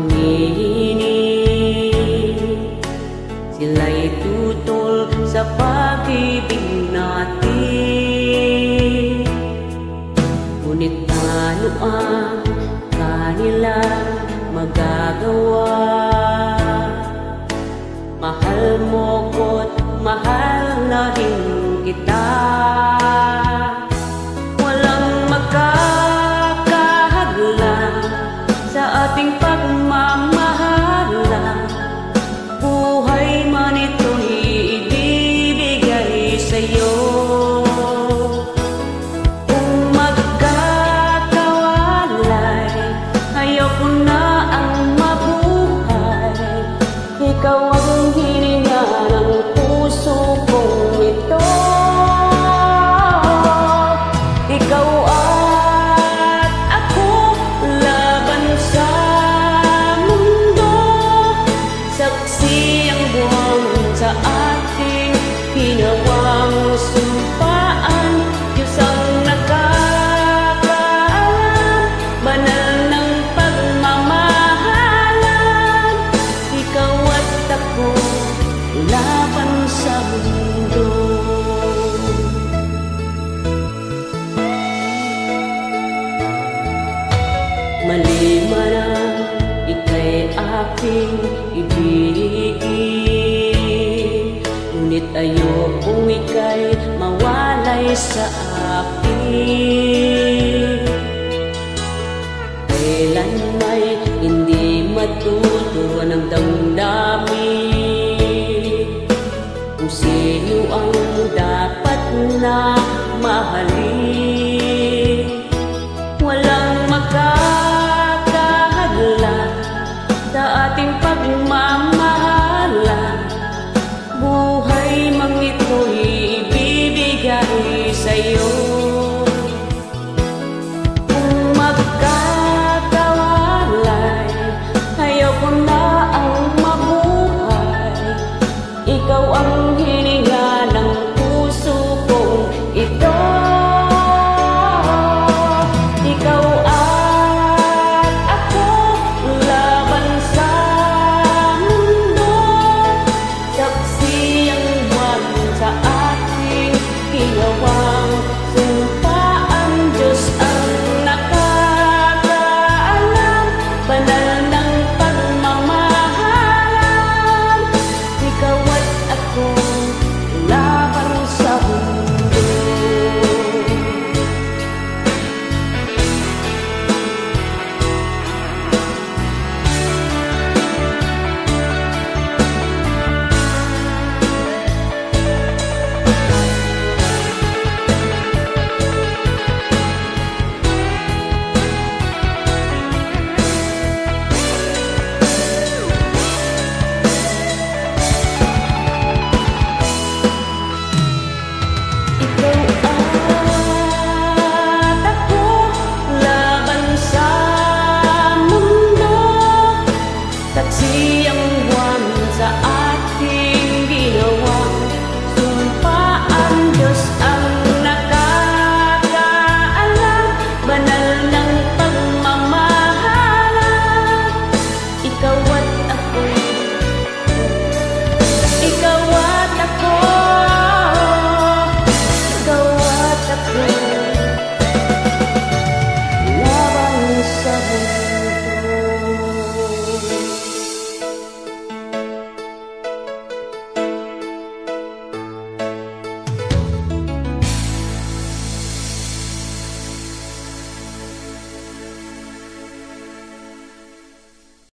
manginginig. Sila'y tutol sa pag-ibig natin. Ngunit ano ang kanilang magagawa? Mahal mo ko't mahal na rin kita. Walang magkakahadlang sa ating pagmamahalan. Buhay man ito'y ibibigay sa'yo. Kung magkakawalay, ayoko na ang mabuhay. Ikaw ang hininga ng puso kong ito. Ikaw at ako laban sa mundo. Saksi ang buwan sa ating ginawang sumpaan. Diyos ang nakakaalam, banal ng pagmamahalan. Ikaw at ako laban sa mundo. Mali man ang ika'y aking ibigin, ngunit ayokong ika'y mawalay sa akin. Kailan may hindi matutuwa ng damdamin, kung sino ang dapat na mahalin. Walang magkakahadlang sa ating pagmamahalan. Buhay mang ito'y